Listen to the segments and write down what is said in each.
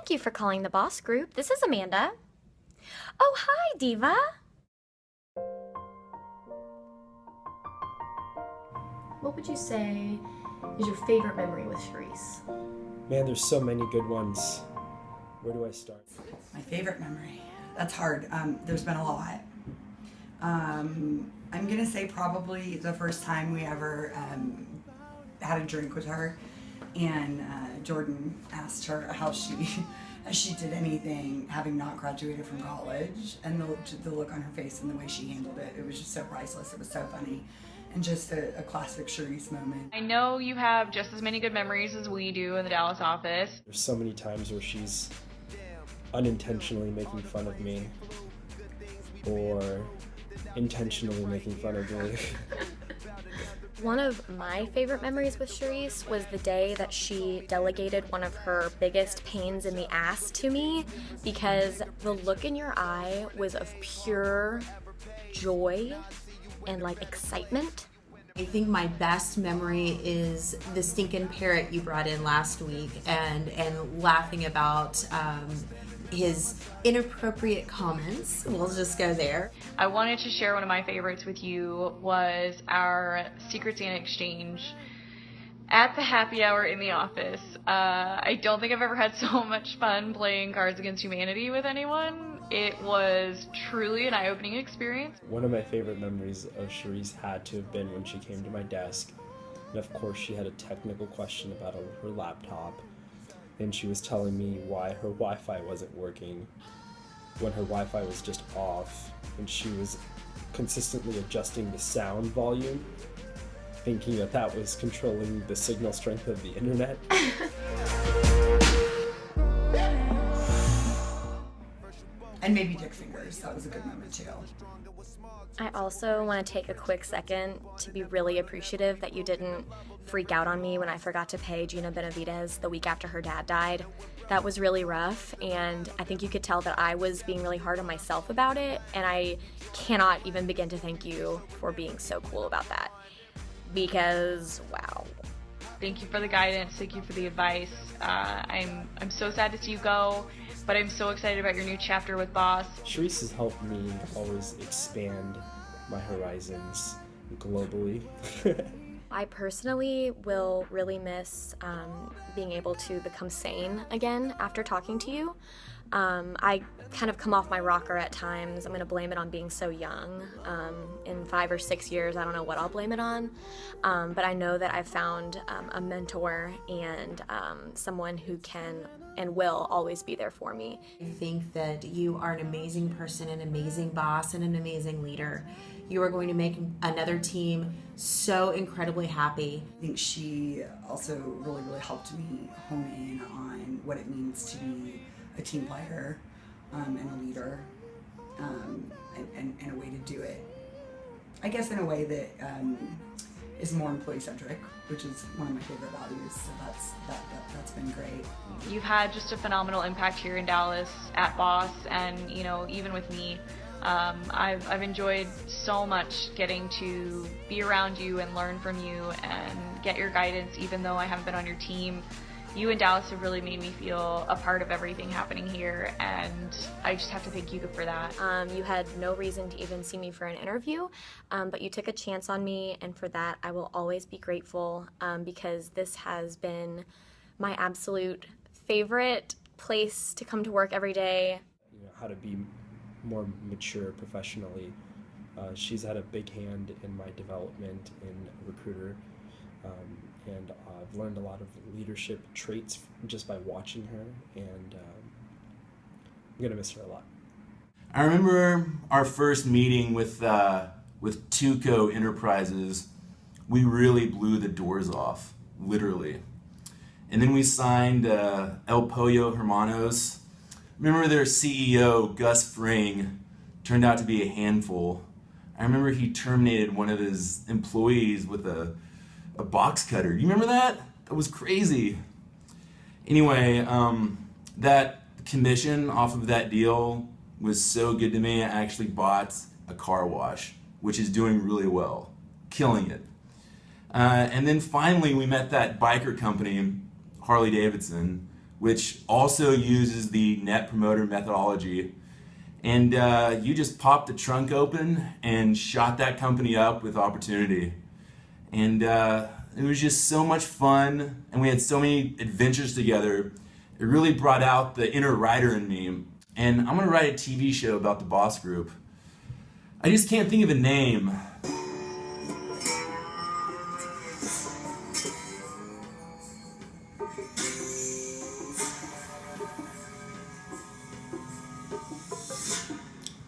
Thank you for calling the Boss Group. This is Amanda. Oh, hi, Diva. What would you say is your favorite memory with Charisse? Man, there's so many good ones. Where do I start? My favorite memory. That's hard. There's been a lot. I'm gonna say probably the first time we ever had a drink with her, and Jordan asked her how she did anything having not graduated from college, and the look on her face and the way she handled it. It was just so priceless. It was so funny. And just a classic Charisse moment. I know you have just as many good memories as we do in the Dallas office. There's so many times where she's unintentionally making fun of me or intentionally making fun of me. One of my favorite memories with Charisse was the day that she delegated one of her biggest pains in the ass to me, because the look in your eye was of pure joy and like excitement. I think my best memory is the stinking parrot you brought in last week and laughing about his inappropriate comments. We'll just go there. I wanted to share one of my favorites with you was our Secret Santa exchange at the happy hour in the office. I don't think I've ever had so much fun playing Cards Against Humanity with anyone. It was truly an eye-opening experience. One of my favorite memories of Charisse had to have been when she came to my desk, and of course she had a technical question about her laptop, and she was telling me why her Wi-Fi wasn't working when her Wi-Fi was just off, and she was consistently adjusting the sound volume, thinking that that was controlling the signal strength of the internet. And maybe dick fingers. That was a good moment too. I also want to take a quick second to be really appreciative that you didn't freak out on me when I forgot to pay Gina Benavidez the week after her dad died. That was really rough, and I think you could tell that I was being really hard on myself about it, and I cannot even begin to thank you for being so cool about that. Because, wow. Thank you for the guidance. Thank you for the advice. I'm so sad to see you go, but I'm so excited about your new chapter with Boss. Charisse has helped me always expand my horizons globally. I personally will really miss being able to become sane again after talking to you. I kind of come off my rocker at times. I'm going to blame it on being so young. In 5 or 6 years, I don't know what I'll blame it on. But I know that I've found a mentor and someone who can and will always be there for me. I think that you are an amazing person, an amazing boss, and an amazing leader. You are going to make another team so incredibly happy. I think she also really helped me hone in on what it means to be a team player and a leader, and a way to do it. I guess in a way that is more employee-centric, which is one of my favorite values. So that's been great. You've had just a phenomenal impact here in Dallas at Boss, and even with me. I've enjoyed so much getting to be around you and learn from you and get your guidance, even though I haven't been on your team. You and Dallas have really made me feel a part of everything happening here, and I just have to thank you for that. You had no reason to even see me for an interview, but you took a chance on me, and for that I will always be grateful, because this has been my absolute favorite place to come to work every day. How to be more mature professionally. She's had a big hand in my development in recruiter, and I've learned a lot of leadership traits just by watching her, and I'm gonna miss her a lot. I remember our first meeting with Tuco Enterprises. We really blew the doors off, literally. And then we signed El Pollo Hermanos. Remember their CEO, Gus Fring, turned out to be a handful. I remember he terminated one of his employees with a box cutter. You remember that? That was crazy. Anyway, that commission off of that deal was so good to me. I actually bought a car wash, which is doing really well, killing it. And then finally we met that biker company, Harley Davidson, which also uses the Net Promoter methodology. And you just popped the trunk open and shot that company up with opportunity. And it was just so much fun, and we had so many adventures together. It really brought out the inner writer in me. And I'm gonna write a TV show about the Boss Group. I just can't think of a name.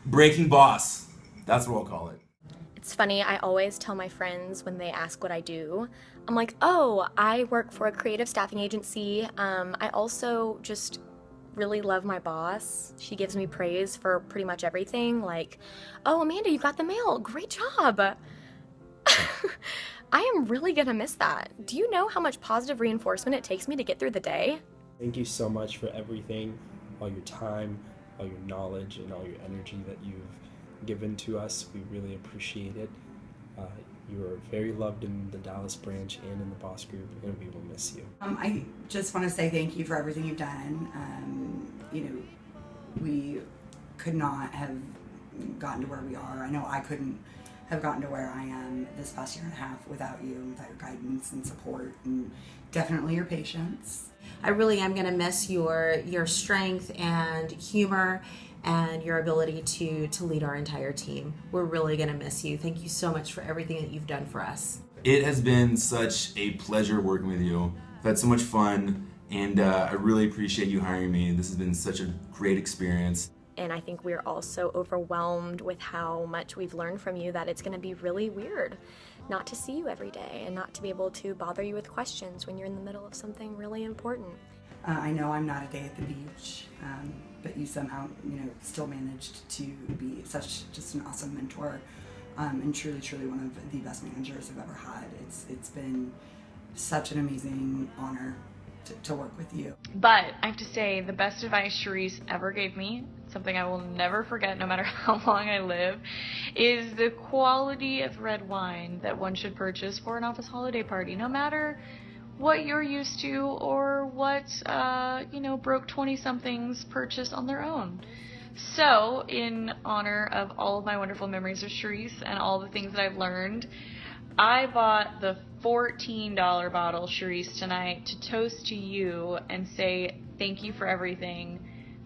Breaking Boss. That's what we'll call it. It's funny, I always tell my friends when they ask what I do, I'm like, oh, I work for a creative staffing agency. I also just really love my boss. She gives me praise for pretty much everything. Like, oh, Amanda, you got the mail. Great job. I am really gonna miss that. Do you know how much positive reinforcement it takes me to get through the day? Thank you so much for everything, all your time, all your knowledge, and all your energy that you've given to us. We really appreciate it. You are very loved in the Dallas branch and in the Boss Group, and we will miss you. I just want to say thank you for everything you've done. We could not have gotten to where we are. I know I couldn't have gotten to where I am this past year and a half without you, without your guidance and support, and definitely your patience. I really am going to miss your strength and humor and your ability to lead our entire team. We're really going to miss you. Thank you so much for everything that you've done for us. It has been such a pleasure working with you. I've had so much fun, and I really appreciate you hiring me. This has been such a great experience. And I think we're also overwhelmed with how much we've learned from you that it's going to be really weird not to see you every day and not to be able to bother you with questions when you're in the middle of something really important. I know I'm not a day at the beach, but you somehow, still managed to be such just an awesome mentor, and truly, truly one of the best managers I've ever had. It's been such an amazing honor to work with you. But I have to say, the best advice Charisse ever gave me, something I will never forget no matter how long I live, is the quality of red wine that one should purchase for an office holiday party, no matter what you're used to or what, broke 20-somethings purchase on their own. So, in honor of all of my wonderful memories of Charisse and all the things that I've learned, I bought the $14 bottle, Charisse, tonight to toast to you and say thank you for everything.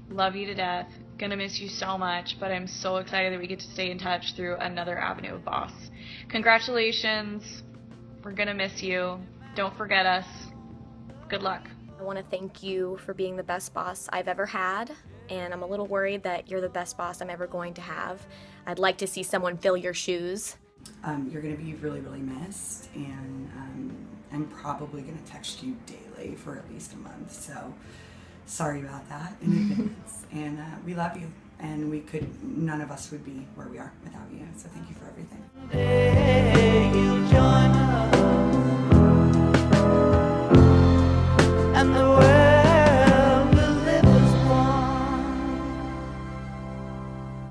Love you to death. Gonna miss you so much, but I'm so excited that we get to stay in touch through another avenue of Boss. Congratulations. We're gonna miss you. Don't forget us. Good luck. I want to thank you for being the best boss I've ever had, and I'm a little worried that you're the best boss I'm ever going to have. I'd like to see someone fill your shoes. You're going to be really, really missed, and I'm probably going to text you daily for at least a month, so sorry about that in advance. And we love you, and none of us would be where we are without you, so thank you for everything.